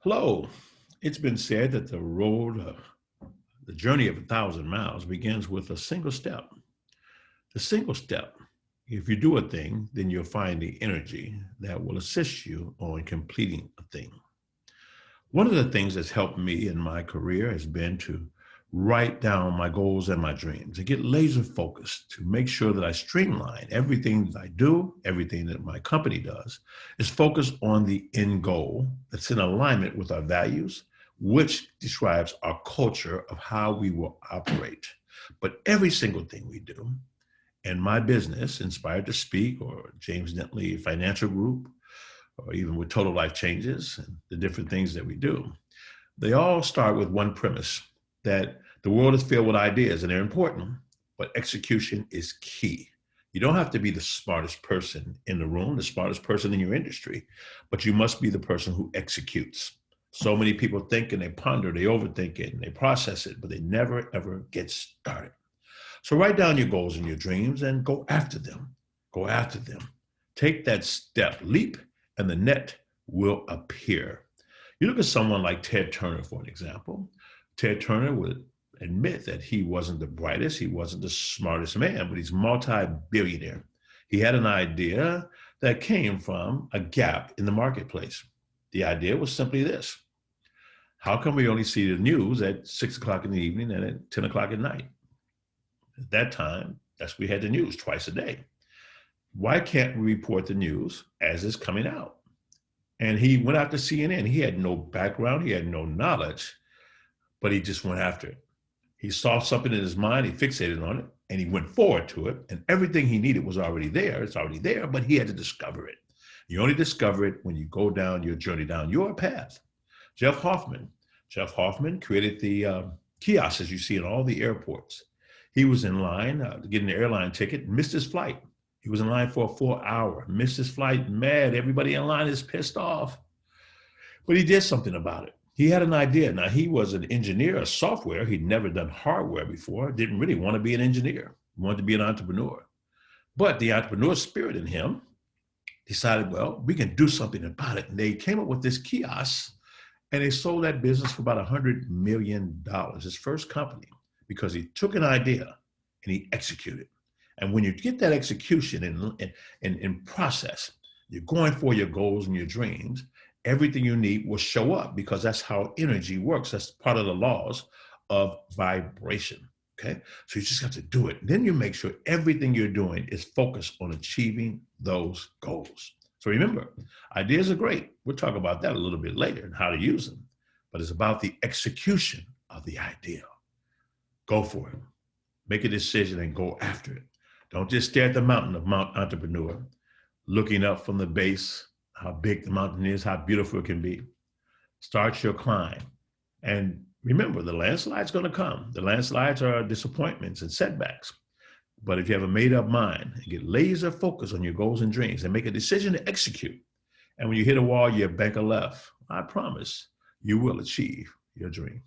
Hello. It's been said that the journey of 1,000 miles begins with a single step. The single step, if you do a thing, then you'll find the energy that will assist you on completing a thing. One of the things that's helped me in my career has been to write down my goals and my dreams, to get laser focused, to make sure that I streamline everything that I do, everything that my company does, is focused on the end goal that's in alignment with our values, which describes our culture of how we will operate. But every single thing we do, and my business, Inspired to Speak, or James Dentley Financial Group, or even with Total Life Changes and the different things that we do, they all start with one premise that the world is filled with ideas and they're important, but execution is key. You don't have to be the smartest person in the room, the smartest person in your industry, but you must be the person who executes. So many people think and they ponder, they overthink it and they process it, but they never ever get started. So write down your goals and your dreams and go after them. Go after them. Take that step, leap, and the net will appear. You look at someone like Ted Turner, for an example. Ted Turner would admit that he wasn't the brightest, he wasn't the smartest man, but he's multi-billionaire. He had an idea that came from a gap in the marketplace. The idea was simply this: how come we only see the news at 6 o'clock in the evening and at 10 o'clock at night? At that time, we had the news twice a day. Why can't we report the news as it's coming out? And he went after CNN. He had no background, he had no knowledge, but he just went after it. He saw something in his mind, he fixated on it, and he went forward to it. And everything he needed was already there. It's already there, but he had to discover it. You only discover it when you go down your journey, down your path. Jeff Hoffman created the kiosks you see in all the airports. He was in line to get an airline ticket, missed his flight. He was in line for a 4 hour, missed his flight, mad. Everybody in line is pissed off. But he did something about it. He had an idea. Now, he was an engineer of software. He'd never done hardware before, didn't really want to be an engineer, he wanted to be an entrepreneur. But the entrepreneur spirit in him decided, well, we can do something about it. And they came up with this kiosk, and they sold that business for about $100 million, his first company, because he took an idea and he executed. And when you get that execution in process, you're going for your goals and your dreams, everything you need will show up, because that's how energy works. That's part of the laws of vibration. Okay. So you just got to do it. Then you make sure everything you're doing is focused on achieving those goals. So remember, ideas are great. We'll talk about that a little bit later and how to use them, but it's about the execution of the idea. Go for it. Make a decision and go after it. Don't just stare at the mountain of Mount Entrepreneur, looking up from the base, how big the mountain is, how beautiful it can be. Start your climb. And remember, the landslide's going to come. The landslides are disappointments and setbacks. But if you have a made up mind and get laser focused on your goals and dreams and make a decision to execute, and when you hit a wall, you bank a left, I promise you will achieve your dream.